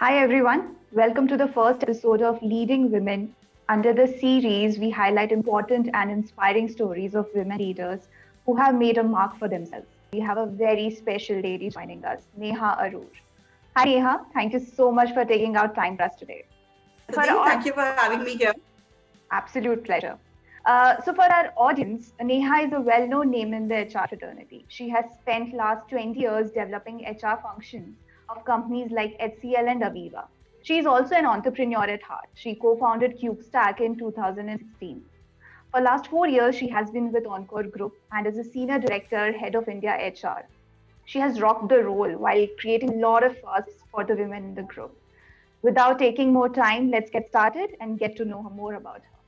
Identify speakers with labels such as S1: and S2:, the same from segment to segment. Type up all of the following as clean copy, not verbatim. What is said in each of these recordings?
S1: Hi everyone, welcome to the first episode of Leading Women. Under the series, we highlight important and inspiring stories of women leaders who have made a mark for themselves. We have a very special lady joining us, Neha Arur. Hi Neha, thank you so much for taking out time for us today. For
S2: Thank
S1: our
S2: you for having me here.
S1: absolute pleasure. For our audience, Neha is a well-known name in the HR fraternity. She has spent last 20 years developing HR functions of companies like HCL and Aviva. She is also an entrepreneur at heart. She co-founded CubeStack in 2016. For last 4 years, she has been with Encore Group and is a senior director, head of India HR. She has rocked the role while creating a lot of firsts for the women in the group. Without taking more time, let's get started and get to know more about her.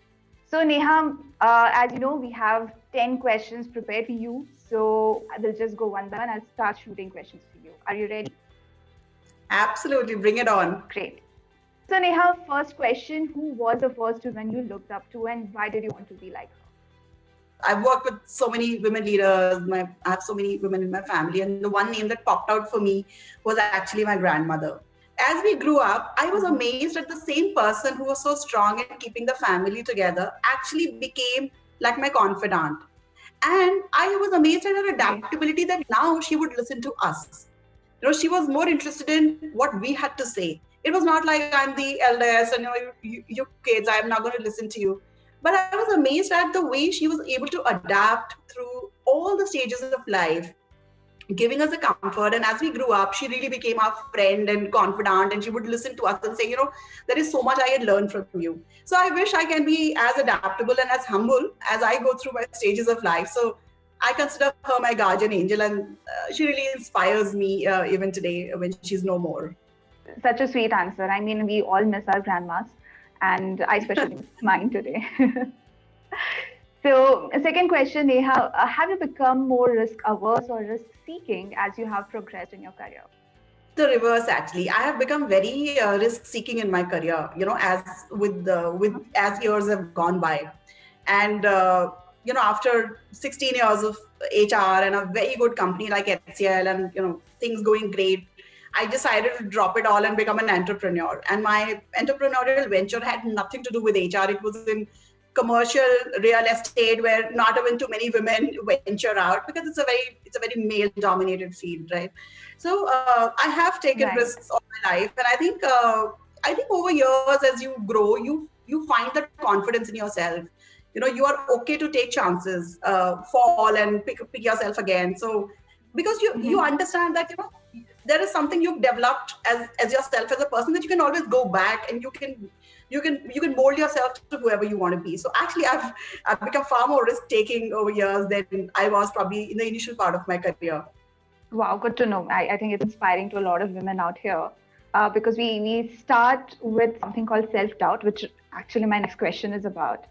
S1: So Neha, as you know, we have 10 questions prepared for you. So I will just go one by one. I'll start shooting questions for you. Are you ready?
S2: Absolutely, bring it on.
S1: Great. So Neha, first question, who was the first woman you looked up to and why did you want to be like her?
S2: I've worked with so many women leaders. I have so many women in my family, and the one name that popped out for me was actually my grandmother. As we grew up, I was amazed at the same person who was so strong in keeping the family together actually became like my confidant. And I was amazed at her
S1: Right.
S2: adaptability that now she would listen to us. She was more interested in what we had to say. It was not like I'm the eldest and you kids, I'm not going to listen to you. But I was amazed at the way she was able to adapt through all the stages of life, giving us a comfort. And as we grew up, she really became our friend and confidant, and she would listen to us and say, there is so much I had learned from you. So I wish I can be as adaptable and as humble as I go through my stages of life. So I consider her my guardian angel, and she really inspires me even today when she's no more.
S1: Such a sweet answer. I mean, we all miss our grandmas, and I especially miss mine today. So, second question, Neha, have you become more risk averse or risk seeking as you have progressed in your career?
S2: The reverse, actually. I have become very risk seeking in my career, as with as years have gone by. And after 16 years of HR and a very good company like HCL, and things going great, I decided to drop it all and become an entrepreneur. And my entrepreneurial venture had nothing to do with HR. It was in commercial real estate, where not even too many women venture out, because it's a very male dominated field, right? So I have taken
S1: Right.
S2: risks all my life, and I think over years, as you grow, you find that confidence in yourself. You are okay to take chances, fall and pick yourself again. So because you
S1: Mhm.
S2: understand that there is something you've developed as yourself as a person, that you can always go back, and you can mold yourself to whoever you want to be. So actually, I've become far more risk taking over years than I was probably in the initial part of my career.
S1: Wow, good to know. I think it's inspiring to a lot of women out here because we start with something called self doubt, which actually my next question is about.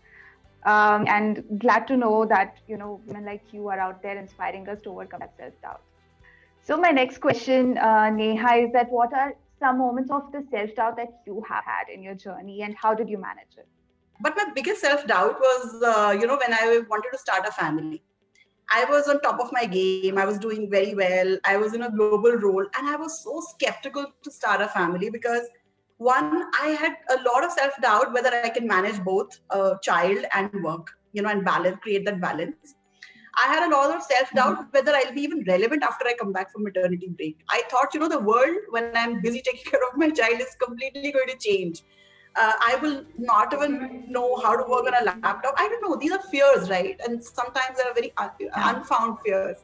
S1: And glad to know that women like you are out there inspiring us to overcome that self doubt. So my next question, Neha, is that what are some moments of the self doubt that you have had in your journey, and how did you manage it?
S2: But my biggest self doubt was, when I wanted to start a family. I was on top of my game. I was doing very well. I was in a global role, and I was so skeptical to start a family because, one, I had a lot of self doubt whether I can manage both child and work, and balance, create that balance. I had a lot of self doubt
S1: Mhm.
S2: whether I'll be even relevant after I come back from maternity break. I thought, the world when I'm busy taking care of my child is completely going to change. I will not even know how to work on a laptop. I don't know. These are fears, right? And sometimes they are very unfound fears.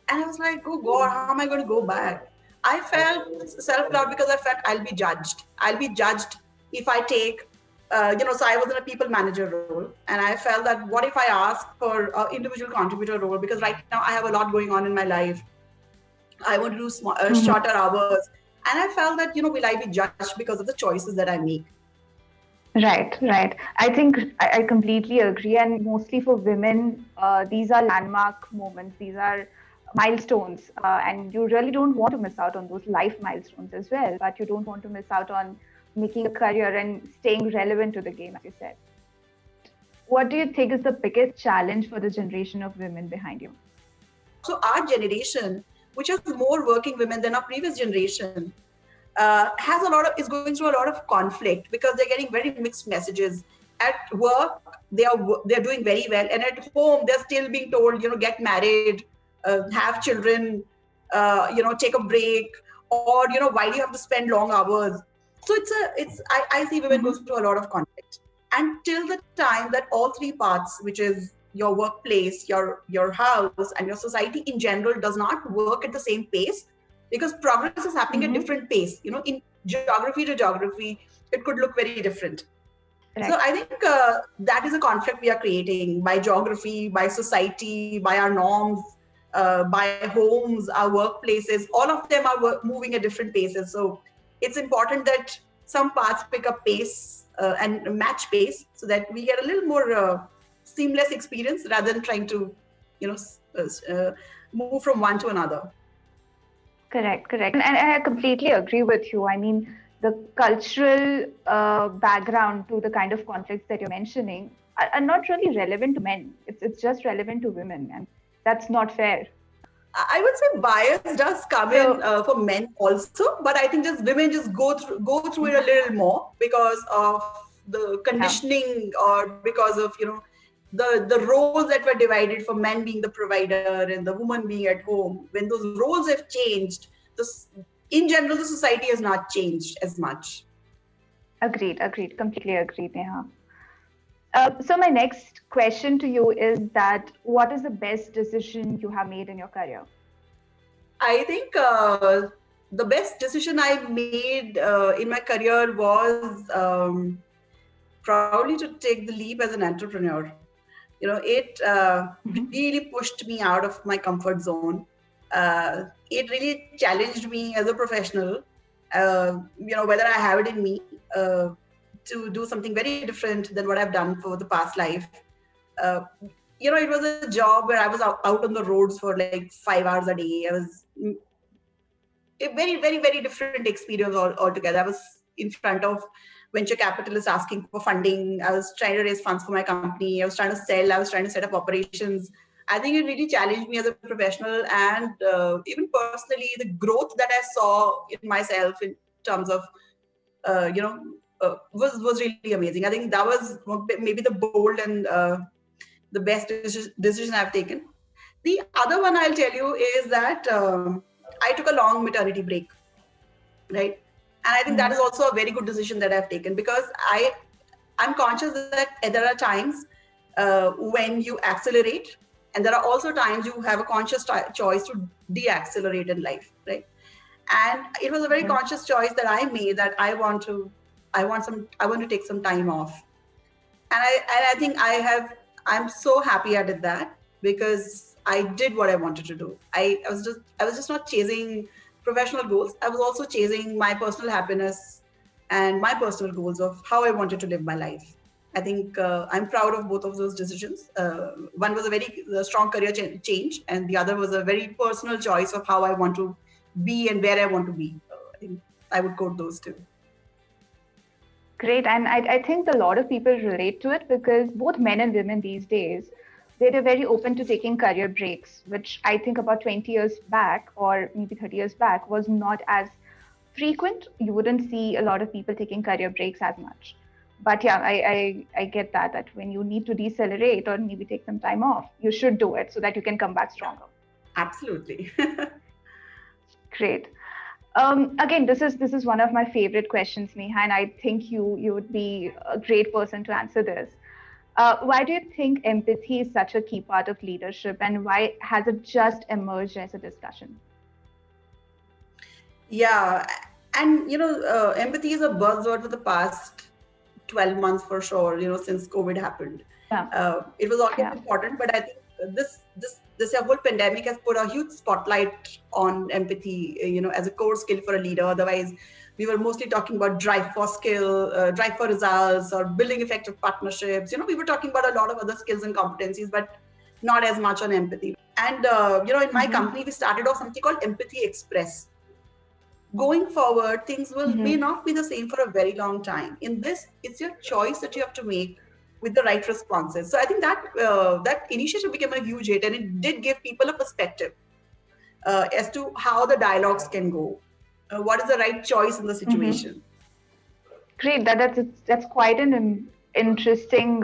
S2: And I was like, oh God, how am I going to go back? I felt self doubt because I felt I'll be judged. I'll be judged if I take, so I was in a people manager role. And I felt that what if I ask for an individual contributor role? Because right now I have a lot going on in my life. I want to do shorter
S1: Mhm.
S2: hours. And I felt that, will I be judged because of the choices that I make?
S1: Right, right. I think I completely agree. And mostly for women, these are landmark moments, these are milestones. And you really don't want to miss out on those life milestones as well. But you don't want to miss out on making a career and staying relevant to the game, as you said. What do you think is the biggest challenge for the generation of women behind you?
S2: So our generation, which has more working women than our previous generation, is going through a lot of conflict because they're getting very mixed messages. At work, they're doing very well, and at home, they're still being told, get married, have children, take a break, or why do you have to spend long hours? So I see women go through a lot of conflict until the time that all three parts, which is your workplace, your house, and your society in general, does not work at the same pace, because progress is happening at different pace. In geography to geography, it could look very different. Right. So I think that is a conflict we are creating by geography, by society, by our norms, by homes, our workplaces. All of them are moving at different paces. So it's important that some parts pick up pace and match pace, so that we get a little more seamless experience rather than trying to, move from one to another.
S1: Correct. And I completely agree with you. I mean, the cultural background to the kind of conflicts that you're mentioning are not really relevant to men. It's just relevant to women, and that's not fair.
S2: I would say bias does come in for men also, but I think just women just go through it a little more because of the conditioning, or because of the roles that were divided, for men being the provider and the woman being at home. When those roles have changed, in general, the society has not changed as much.
S1: Agreed. Completely agreed, Neha. So my next question to you is that what is the best decision you have made in your career?
S2: I think the best decision I made in my career was probably to take the leap as an entrepreneur. It really pushed me out of my comfort zone. It really challenged me as a professional, whether I have it in me to do something very different than what I've done for the past life. It was a job where I was out on the roads for like 5 hours a day. I was a very, very, very different experience altogether. I was in front of venture capitalists asking for funding. I was trying to raise funds for my company. I was trying to sell. I was trying to set up operations. I think it really challenged me as a professional, and even personally, the growth that I saw in myself in terms of, was really amazing. I think that was maybe the bold and the best decision I've taken. The other one I'll tell you is that I took a long maternity break, right? And I think that is also a very good decision that I've taken, because I'm conscious that there are times when you accelerate, and there are also times you have a conscious choice to de-accelerate in life, right? And it was a very conscious choice that I made, that I want to take some time off. And I think I'm so happy I did that, because I did what I wanted to do. I was just not chasing professional goals. I was also chasing my personal happiness and my personal goals of how I wanted to live my life. I think I'm proud of both of those decisions. One was a very strong career change, and the other was a very personal choice of how I want to be and where I want to be. I think I would quote those two.
S1: Great. And I think a lot of people relate to it, because both men and women these days, they're very open to taking career breaks, which I think about 20 years back or maybe 30 years back was not as frequent. You wouldn't see a lot of people taking career breaks as much. But yeah, I get that when you need to decelerate or maybe take some time off, you should do it so that you can come back stronger.
S2: Absolutely.
S1: Great. Again, this is one of my favorite questions, Neha, and I think you would be a great person to answer this. Why do you think empathy is such a key part of leadership, and why has it just emerged as a discussion?
S2: Yeah, and empathy is a buzzword for the past 12 months for sure, since COVID happened. Yeah. It was always important, but I think this whole pandemic has put a huge spotlight on empathy, as a core skill for a leader. Otherwise, we were mostly talking about drive for results, or building effective partnerships. We were talking about a lot of other skills and competencies, but not as much on empathy. And, in my company, we started off something called Empathy Express. Going forward, things may not be the same for a very long time. In this, it's your choice that you have to make with the right responses. So I think that initiative became a huge hit, and it did give people a perspective as to how the dialogues can go. what is the right choice in the situation.
S1: Great. That's quite an interesting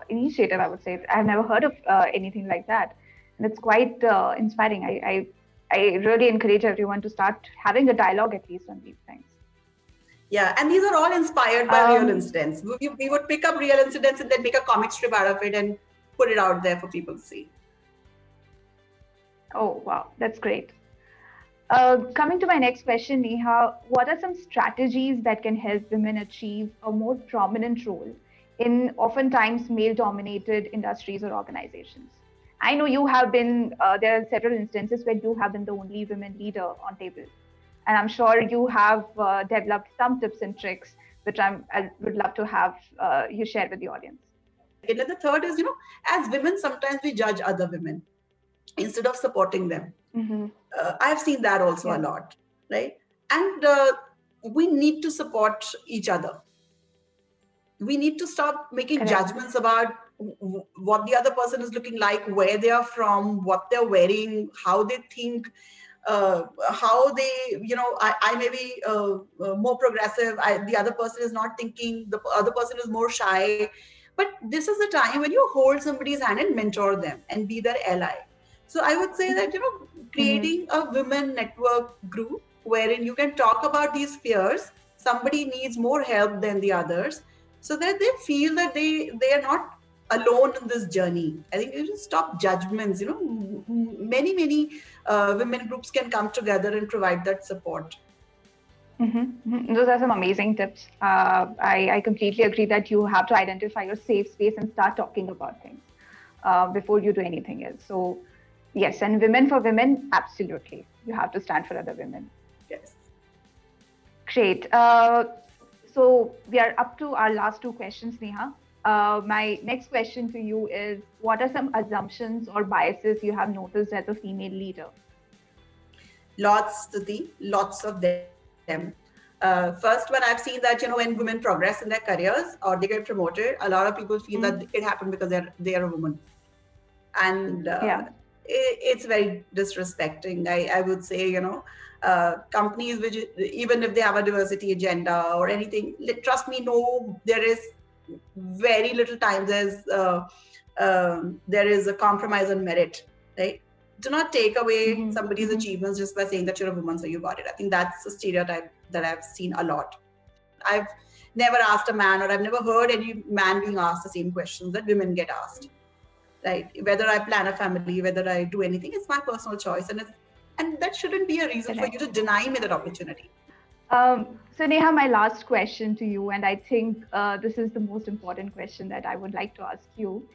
S1: initiative, I would say. I've never heard of anything like that, and it's quite inspiring. I really encourage everyone to start having a dialogue at least on these things.
S2: Yeah, and these are all inspired by real incidents. We would pick up real incidents and then make a comic strip out of it and put it out there for people to see.
S1: Oh, wow. That's great. Coming to my next question, Neha, what are some strategies that can help women achieve a more prominent role in oftentimes male-dominated industries or organizations? I know you have been, there are several instances where you have been the only women leader on table. And I'm sure you have developed some tips and tricks, which I would love to have you share with the audience.
S2: And then the third is, as women, sometimes we judge other women instead of supporting them. I've seen that also a lot, right? And we need to support each other. We need to stop making judgments about what the other person is looking like, where they are from, what they're wearing, how they think, how they, I may be more progressive. The other person is not thinking, the other person is more shy. But this is the time when you hold somebody's hand and mentor them and be their ally. So I would say that, creating a women network group wherein you can talk about these fears, somebody needs more help than the others, so that they feel that they are not alone in this journey. I think you should stop judgments. Many women groups can come together and provide that support.
S1: Those are some amazing tips. I completely agree that you have to identify your safe space and start talking about things before you do anything else. So yes, and women for women, absolutely. You have to stand for other women.
S2: Yes.
S1: Great. So we are up to our last two questions, Neha. My next question to you is, what are some assumptions or biases you have noticed as a female leader?
S2: Lots, Stuti, lots of them. First one, I've seen that, when women progress in their careers or they get promoted, a lot of people feel that it happened because they're a woman. And it's very disrespecting. I would say, companies which, even if they have a diversity agenda or anything, trust me, no, there is very little time there is a compromise on merit, right? Do not take away somebody's achievements just by saying that you're a woman, so you got it. I think that's a stereotype that I've seen a lot. I've never asked a man, or I've never heard any man being asked the same questions that women get asked, right? Whether I plan a family, whether I do anything, it's my personal choice. And that shouldn't be a reason for you to deny me that opportunity.
S1: So Neha, my last question to you, and I think this is the most important question that I would like to ask you.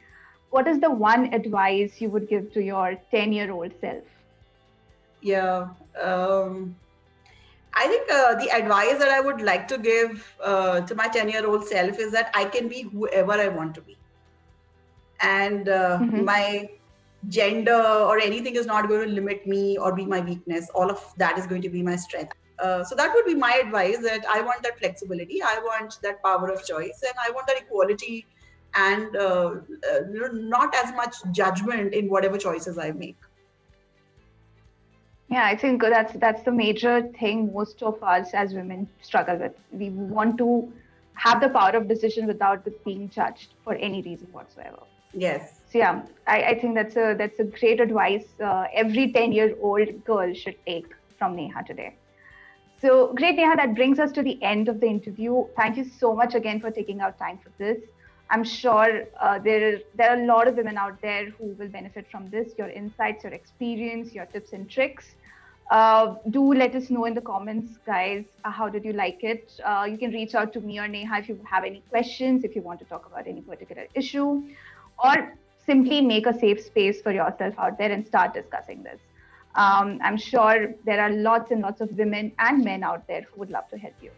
S1: What is the one advice you would give to your 10-year-old self?
S2: Yeah, I think the advice that I would like to give to my 10-year-old self is that I can be whoever I want to be. And my gender or anything is not going to limit me or be my weakness. All of that is going to be my strength. So that would be my advice, that I want that flexibility. I want that power of choice, and I want that equality and not as much judgment in whatever choices I make.
S1: Yeah, I think that's the major thing most of us as women struggle with. We want to have the power of decision without being judged for any reason whatsoever.
S2: Yes.
S1: So yeah, I think that's a great advice every 10-year-old girl should take from Neha today. So great, Neha, that brings us to the end of the interview. Thank you so much again for taking out time for this. I'm sure there are a lot of women out there who will benefit from this, your insights, your experience, your tips and tricks. Do let us know in the comments, guys, how did you like it? You can reach out to me or Neha if you have any questions, if you want to talk about any particular issue, or simply make a safe space for yourself out there and start discussing this. I'm sure there are lots and lots of women and men out there who would love to help you.